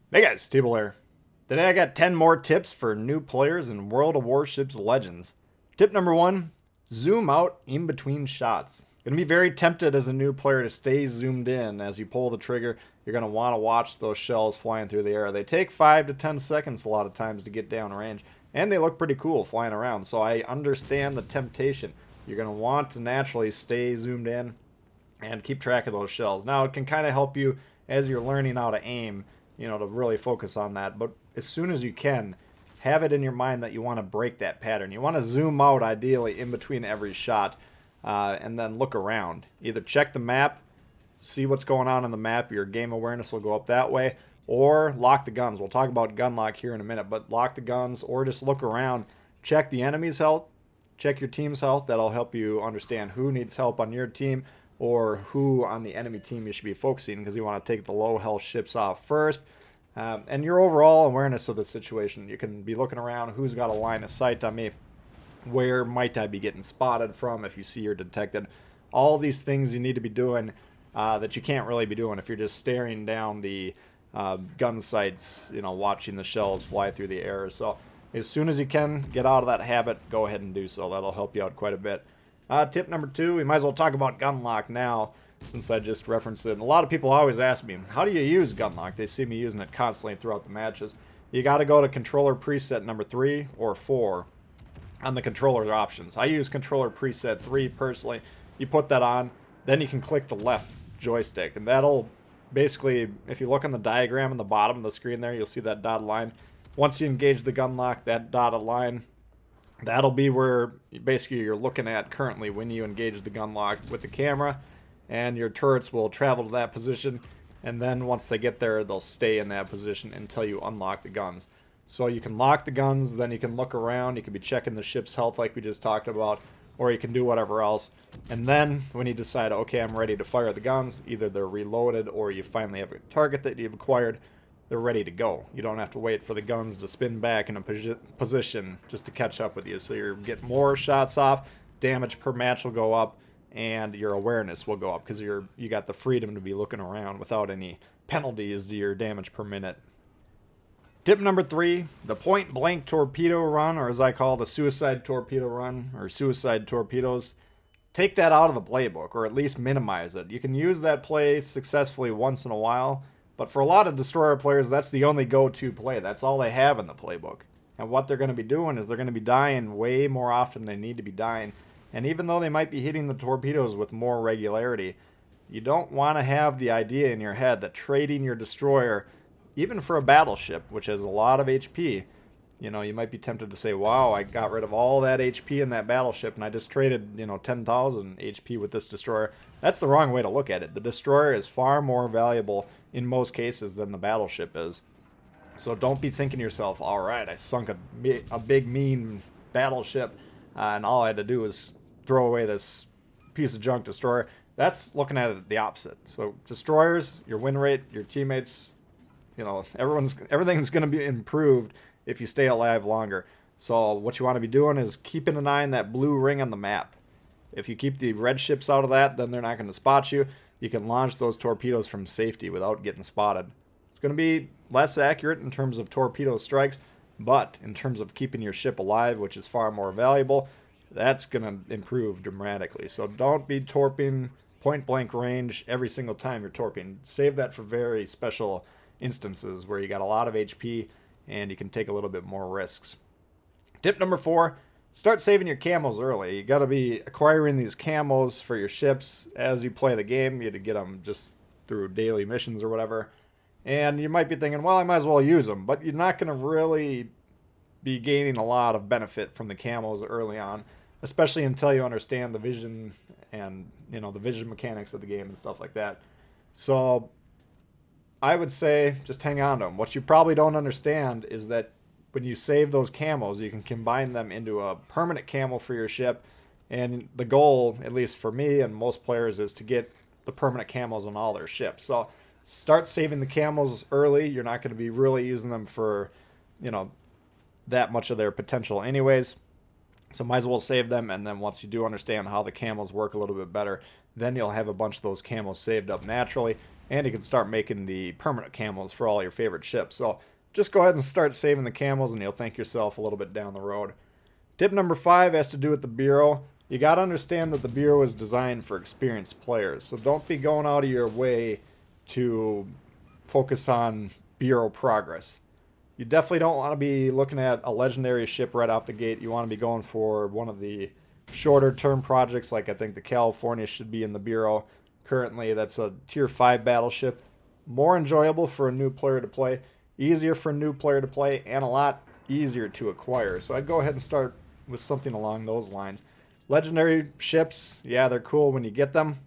Hey guys, Tbull here. Today I got 10 more tips for new players in World of Warships Legends. Tip number 1, zoom out in between shots. Going to be very tempted as a new player to stay zoomed in as you pull the trigger. You're going to want to watch those shells flying through the air. They take 5 to 10 seconds a lot of times to get down range, and they look pretty cool flying around, so I understand the temptation. You're going to want to naturally stay zoomed in and keep track of those shells. Now, it can kind of help you as you're learning how to aim, to really focus on that. But as soon as you can, have it in your mind that you want to break that pattern. You want to zoom out, ideally, in between every shot, and then look around. Either check the map, see what's going on the map. Your game awareness will go up that way, or lock the guns. We'll talk about gun lock here in a minute, but lock the guns, or just look around. Check the enemy's health, check your team's health. That'll help you understand who needs help on your team or who on the enemy team you should be focusing, because you want to take the low health ships off first. And your overall awareness of the situation. You can be looking around, who's got a line of sight on me, where might I be getting spotted from if you see you're detected. All these things you need to be doing that you can't really be doing if you're just staring down the gun sights, watching the shells fly through the air. So as soon as you can get out of that habit, go ahead and do so. That'll help you out quite a bit. Tip number 2, we might as well talk about gun lock now, since I just referenced it. And a lot of people always ask me, how do you use gun lock? They see me using it constantly throughout the matches. You got to go to controller preset number 3 or 4 on the controller options. I use controller preset 3 personally. You put that on, then you can click the left joystick, and that'll basically, if you look on the diagram in the bottom of the screen there, you'll see that dotted line. Once you engage the gun lock, that dotted line, that'll be where basically you're looking at currently when you engage the gun lock with the camera, and your turrets will travel to that position, and then once they get there, they'll stay in that position until you unlock the guns. So you can lock the guns, then you can look around, you can be checking the ship's health like we just talked about, or you can do whatever else. And then when you decide, okay, I'm ready to fire the guns, either they're reloaded or you finally have a target that you've acquired, they're ready to go. You don't have to wait for the guns to spin back in a position just to catch up with you. So you get more shots off, damage per match will go up, and your awareness will go up because you got the freedom to be looking around without any penalties to your damage per minute. Tip number 3, the point blank torpedo run, or as I call the suicide torpedo run, or suicide torpedoes. Take that out of the playbook, or at least minimize it. You can use that play successfully once in a while, but for a lot of destroyer players, that's the only go-to play. That's all they have in the playbook. And what they're going to be doing is they're going to be dying way more often than they need to be dying. And even though they might be hitting the torpedoes with more regularity, you don't want to have the idea in your head that trading your destroyer, even for a battleship, which has a lot of HP, you might be tempted to say, wow, I got rid of all that HP in that battleship and I just traded, 10,000 HP with this destroyer. That's the wrong way to look at it. The destroyer is far more valuable in most cases than the battleship is. So don't be thinking to yourself, all right, I sunk a big mean battleship and all I had to do was throw away this piece of junk destroyer. That's looking at it the opposite. So destroyers, your win rate, your teammates, everything's going to be improved if you stay alive longer. So what you want to be doing is keeping an eye on that blue ring on the map. If you keep the red ships out of that, then they're not going to spot you. You can launch those torpedoes from safety without getting spotted. It's going to be less accurate in terms of torpedo strikes, but in terms of keeping your ship alive, which is far more valuable, that's going to improve dramatically. So don't be torping point blank range every single time you're torping. Save that for very special instances where you got a lot of HP and you can take a little bit more risks. Tip number 4, start saving your camos early. You got to be acquiring these camos for your ships as you play the game. You had to get them just through daily missions or whatever. And you might be thinking, well, I might as well use them, but you're not going to really be gaining a lot of benefit from the camos early on, especially until you understand the vision and the vision mechanics of the game and stuff like that. So I would say just hang on to them. What you probably don't understand is that when you save those camos, you can combine them into a permanent camo for your ship. And the goal, at least for me and most players, is to get the permanent camos on all their ships. So start saving the camos early. You're not going to be really using them for, that much of their potential anyways. So might as well save them. And then once you do understand how the camos work a little bit better, then you'll have a bunch of those Camels saved up naturally, and you can start making the permanent Camels for all your favorite ships. So just go ahead and start saving the Camels, and you'll thank yourself a little bit down the road. Tip number 5 has to do with the Bureau. You got to understand that the Bureau is designed for experienced players, so don't be going out of your way to focus on Bureau progress. You definitely don't want to be looking at a legendary ship right off the gate. You want to be going for one of the shorter term projects, like I think the California should be in the Bureau. Currently, that's a tier 5 battleship. More enjoyable for a new player to play, easier for a new player to play, and a lot easier to acquire. So I'd go ahead and start with something along those lines. Legendary ships, yeah, they're cool when you get them,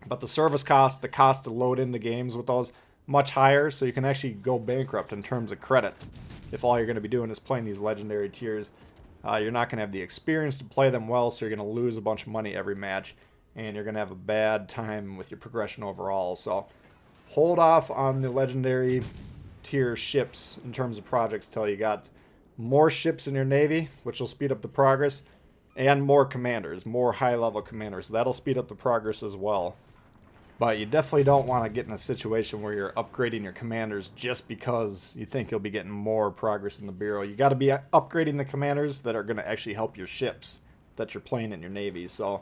but the service cost, the cost to load into games with those, much higher, so you can actually go bankrupt in terms of credits if all you're going to be doing is playing these legendary tiers. You're not going to have the experience to play them well, so you're going to lose a bunch of money every match, and you're going to have a bad time with your progression overall. So hold off on the legendary tier ships in terms of projects till you got more ships in your navy, which will speed up the progress, and more commanders, more high-level commanders. That'll speed up the progress as well. But you definitely don't want to get in a situation where you're upgrading your commanders just because you think you'll be getting more progress in the Bureau. You got to be upgrading the commanders that are going to actually help your ships that you're playing in your navy. So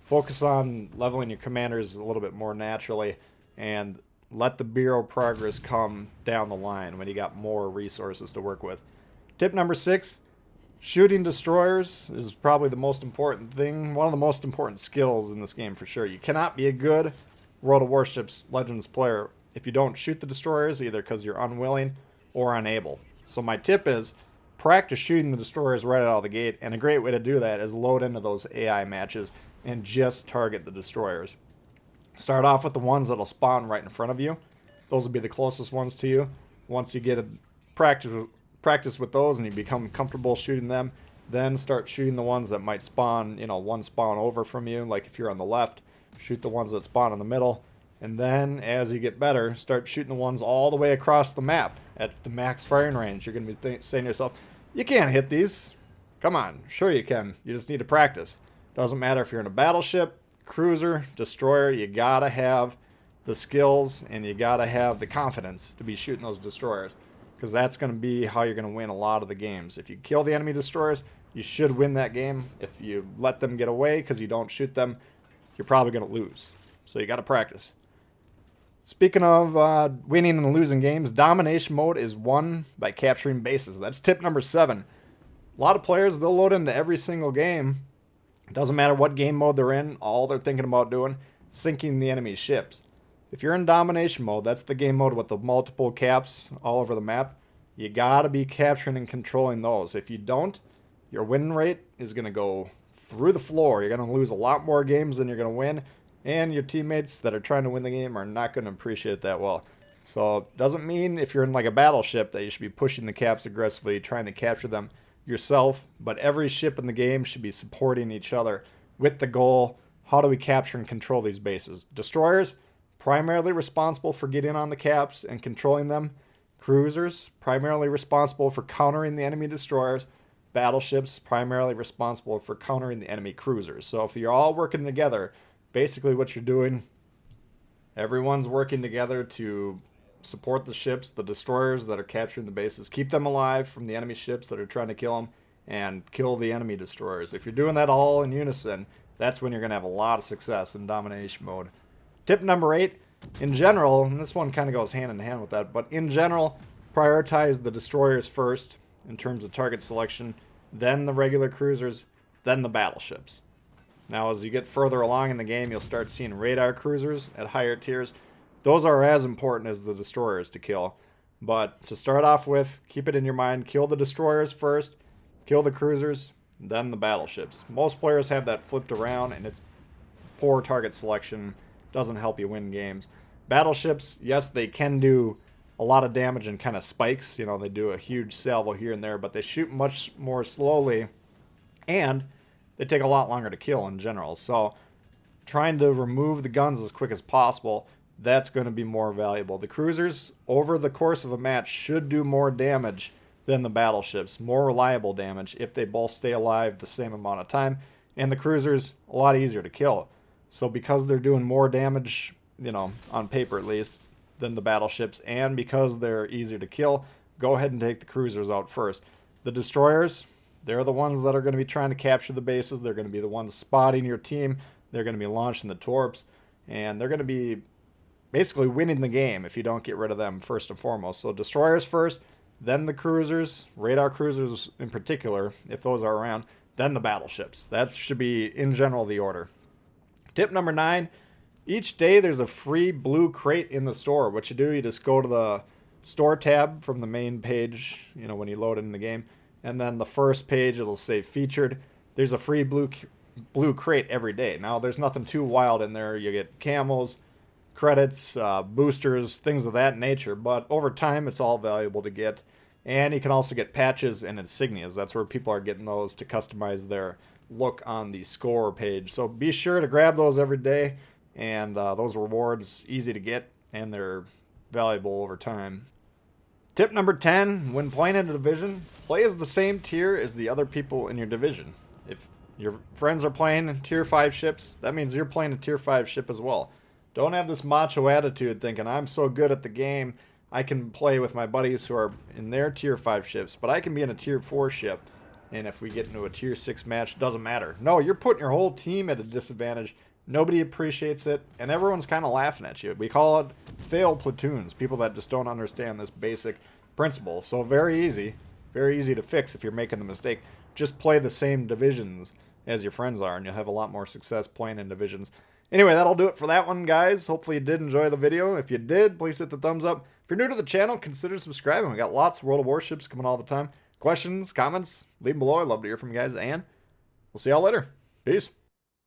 focus on leveling your commanders a little bit more naturally and let the Bureau progress come down the line when you got more resources to work with. Tip number 6, shooting destroyers is probably the most important thing, one of the most important skills in this game for sure. You cannot be a good World of Warships Legends player if you don't shoot the destroyers, either because you're unwilling or unable. So my tip is practice shooting the destroyers right out of the gate, and a great way to do that is load into those AI matches and just target the destroyers. Start off with the ones that'll spawn right in front of you. Those will be the closest ones to you. Once you get a practice with those and you become comfortable shooting them, then start shooting the ones that might spawn, one spawn over from you, like if you're on the left. Shoot the ones that spawn in the middle, and then as you get better, start shooting the ones all the way across the map at the max firing range. You're going to be saying to yourself, you can't hit these. Come on, sure you can. You just need to practice. Doesn't matter if you're in a battleship, cruiser, destroyer, you got to have the skills and you got to have the confidence to be shooting those destroyers, because that's going to be how you're going to win a lot of the games. If you kill the enemy destroyers, you should win that game. If you let them get away because you don't shoot them, you're probably going to lose. So you got to practice. Speaking of winning and losing games, domination mode is won by capturing bases. That's tip number 7. A lot of players, they'll load into every single game. It doesn't matter what game mode they're in. All they're thinking about doing, sinking the enemy's ships. If you're in domination mode, that's the game mode with the multiple caps all over the map. You got to be capturing and controlling those. If you don't, your win rate is going to go through the floor. You're going to lose a lot more games than you're going to win, and your teammates that are trying to win the game are not going to appreciate it that well. So it doesn't mean if you're in like a battleship that you should be pushing the caps aggressively, trying to capture them yourself, but every ship in the game should be supporting each other with the goal, how do we capture and control these bases? Destroyers, primarily responsible for getting on the caps and controlling them. Cruisers, primarily responsible for countering the enemy destroyers. Battleships, primarily responsible for countering the enemy cruisers. So if you're all working together, basically what you're doing, everyone's working together to support the ships, the destroyers that are capturing the bases, keep them alive from the enemy ships that are trying to kill them, and kill the enemy destroyers. If you're doing that all in unison, that's when you're going to have a lot of success in domination mode. Tip number 8, in general, and this one kind of goes hand in hand with that, but in general, prioritize the destroyers first in terms of target selection, then the regular cruisers, then the battleships. Now, as you get further along in the game, you'll start seeing radar cruisers at higher tiers. Those are as important as the destroyers to kill. But to start off with, keep it in your mind, kill the destroyers first, kill the cruisers, then the battleships. Most players have that flipped around, and it's poor target selection. Doesn't help you win games. Battleships, yes, they can do a lot of damage and kind of spikes. They do a huge salvo here and there, but they shoot much more slowly, and they take a lot longer to kill in general. So trying to remove the guns as quick as possible, that's going to be more valuable. The cruisers, over the course of a match, should do more damage than the battleships. More reliable damage if they both stay alive the same amount of time. And the cruisers, a lot easier to kill. So because they're doing more damage, you know, on paper at least, than the battleships, and because they're easier to kill, go ahead and take the cruisers out first. The destroyers, they're the ones that are going to be trying to capture the bases. They're going to be the ones spotting your team. They're going to be launching the torps, and they're going to be basically winning the game if you don't get rid of them first and foremost. So destroyers first, then the cruisers, radar cruisers in particular, if those are around, then the battleships. That should be, in general, the order. Tip number 9, each day there's a free blue crate in the store. What you do, you just go to the store tab from the main page, you know, when you load in the game, and then the first page it'll say featured. There's a free blue crate every day. Now there's nothing too wild in there. You get camels, credits, boosters, things of that nature, but over time it's all valuable to get. And you can also get patches and insignias. That's where people are getting those to customize their look on the score page. So be sure to grab those every day, and those rewards easy to get and they're valuable over time. Tip number 10, when playing in a division, play as the same tier as the other people in your division. If your friends are playing tier 5 ships, that means you're playing a tier 5 ship as well. Don't have this macho attitude thinking I'm so good at the game I can play with my buddies who are in their tier 5 ships, but I can be in a tier 4 ship, and if we get into a tier 6 match, it doesn't matter. No, you're putting your whole team at a disadvantage. Nobody appreciates it, and everyone's kind of laughing at you. We call it fail platoons, people that just don't understand this basic principle. So very easy to fix if you're making the mistake. Just play the same divisions as your friends are, and you'll have a lot more success playing in divisions. Anyway, that'll do it for that one, guys. Hopefully you did enjoy the video. If you did, please hit the thumbs up. If you're new to the channel, consider subscribing. We got lots of World of Warships coming all the time. Questions, comments, leave them below. I'd love to hear from you guys, and we'll see y'all later. Peace.